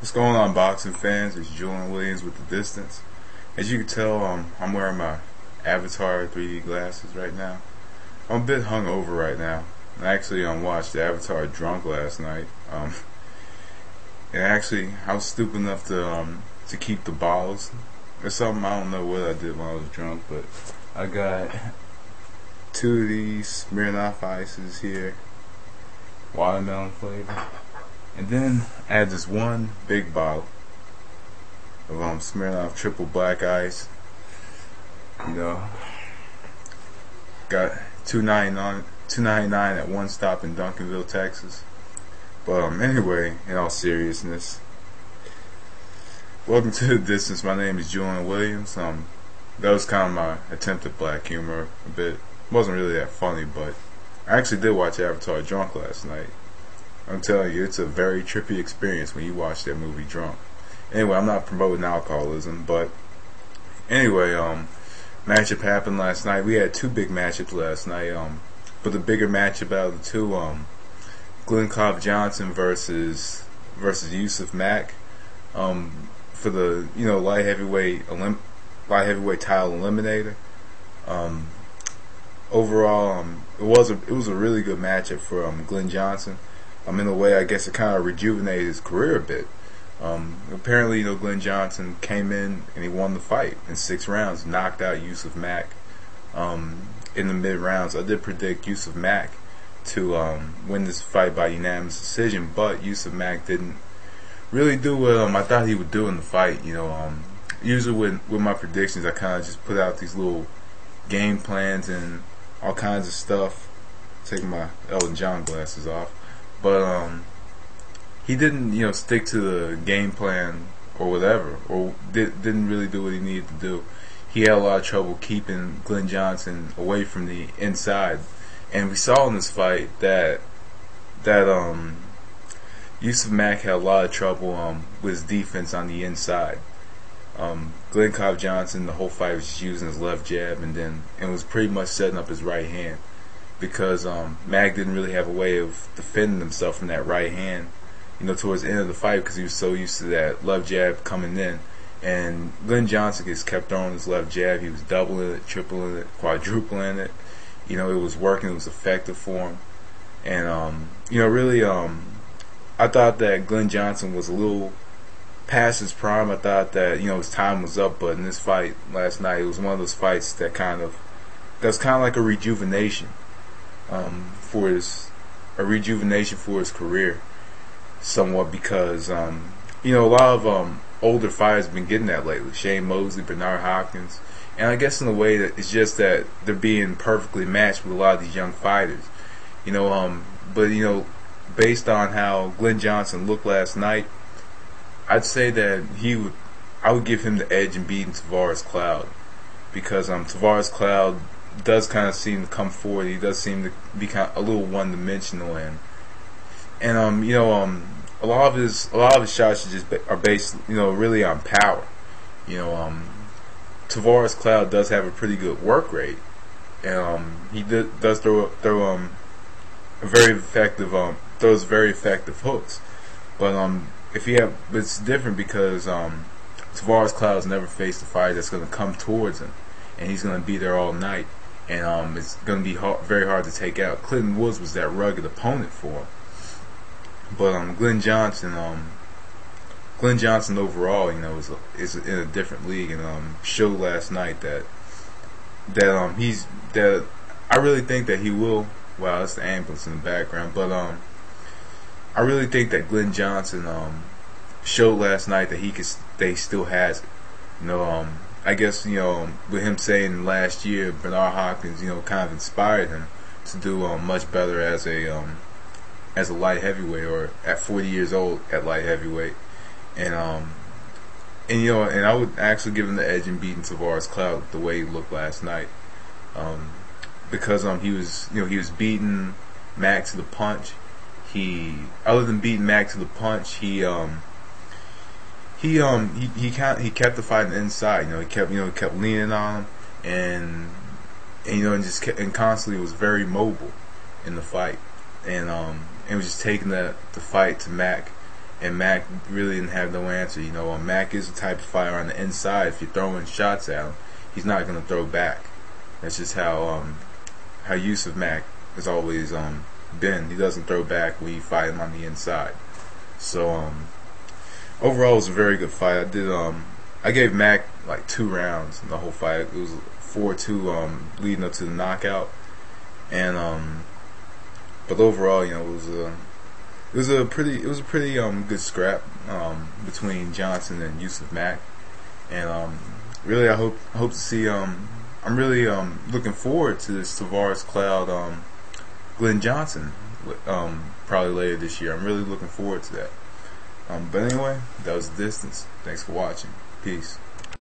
What's going on, boxing fans? It's Julian Williams with The Distance. As you can tell, I'm wearing my Avatar 3D glasses right now. I'm a bit hungover right now. I actually watched the Avatar drunk last night. And actually, I was stupid enough to keep the bottles. Or something, I don't know what I did when I was drunk, but I got two of these Smirnoff ices here, watermelon flavor. And then I had this one big bottle of Smirnoff triple black ice. You know, got $2.99 at One Stop in Duncanville, Texas. But anyway, in all seriousness, welcome to The Distance. My name is Julian Williams. That was kind of my attempt at black humor a bit. It wasn't really that funny, but I actually did watch Avatar drunk last night. I'm telling you, it's a very trippy experience when you watch that movie drunk. Anyway, I'm not promoting alcoholism, but anyway, matchup happened last night. We had two big matchups last night. But the bigger matchup out of the two, Glen Johnson versus Yusef Mack, for the light heavyweight title eliminator. Overall, it was a really good matchup for Glen Johnson. In a way, I guess it kind of rejuvenated his career a bit. Apparently, Glen Johnson came in and he won the fight in 6 rounds, knocked out Yusef Mack in the mid rounds. I did predict Yusef Mack to win this fight by unanimous decision, but Yusef Mack didn't really do what I thought he would do in the fight. Usually with my predictions, I kind of just put out these little game plans and all kinds of stuff. Taking my Elton John glasses off. But he didn't, stick to the game plan or whatever, or didn't really do what he needed to do. He had a lot of trouble keeping Glen Johnson away from the inside, and we saw in this fight that Yusef Mack had a lot of trouble with his defense on the inside. Glen Johnson, the whole fight, was just using his left jab, and was pretty much setting up his right hand, because Mack didn't really have a way of defending himself from that right hand, towards the end of the fight, because he was so used to that left jab coming in. And Glen Johnson just kept throwing his left jab. He was doubling it, tripling it, quadrupling it. It was working. It was effective for him. And really, I thought that Glen Johnson was a little past his prime. I thought that his time was up. But in this fight last night, it was one of those fights that's kind of like a rejuvenation. For his career, somewhat, because a lot of older fighters have been getting that lately. Shane Mosley, Bernard Hopkins, and I guess in a way that it's just that they're being perfectly matched with a lot of these young fighters. But based on how Glen Johnson looked last night, I'd say that I would give him the edge in beating Tavares Cloud, because Tavares Cloud does kind of seem to come forward. He does seem to be kind of a little one-dimensional, and a lot of his shots are based really on power. Tavares Cloud does have a pretty good work rate, and he does throw a very effective throws very effective hooks. But it's different because Tavares Cloud's never faced a fighter that's going to come towards him, and he's going to be there all night. And it's going to be very hard to take out. Clinton Woods was that rugged opponent for him. But Glen Johnson overall, is in a different league, and showed last night that I really think that he will. Wow, that's the ambulance in the background. But I really think that Glen Johnson showed last night that he still has it. I guess, with him saying last year, Bernard Hopkins, kind of inspired him to do much better as a light heavyweight, or at 40 years old at light heavyweight. And I would actually give him the edge in beating Tavares Cloud the way he looked last night. Because he was beating Mack to the punch. Other than beating Mack to the punch, he kept the fight inside. He kept leaning on him, and constantly was very mobile in the fight, and was just taking the fight to Mack and Mack really didn't have no answer. Mack is the type of fighter on the inside. If you're throwing shots at him, he's not going to throw back. That's just how Yusef Mack has always been. He doesn't throw back when you fight him on the inside. So overall, it was a very good fight. I gave Mack like 2 rounds in the whole fight. It was 4-2 leading up to the knockout, and but overall, it was a pretty good scrap between Johnson and Yusef Mack, and really I hope to see I'm really looking forward to this Tavares Cloud Glen Johnson probably later this year. I'm really looking forward to that. But anyway, that was the distance. Thanks for watching. Peace.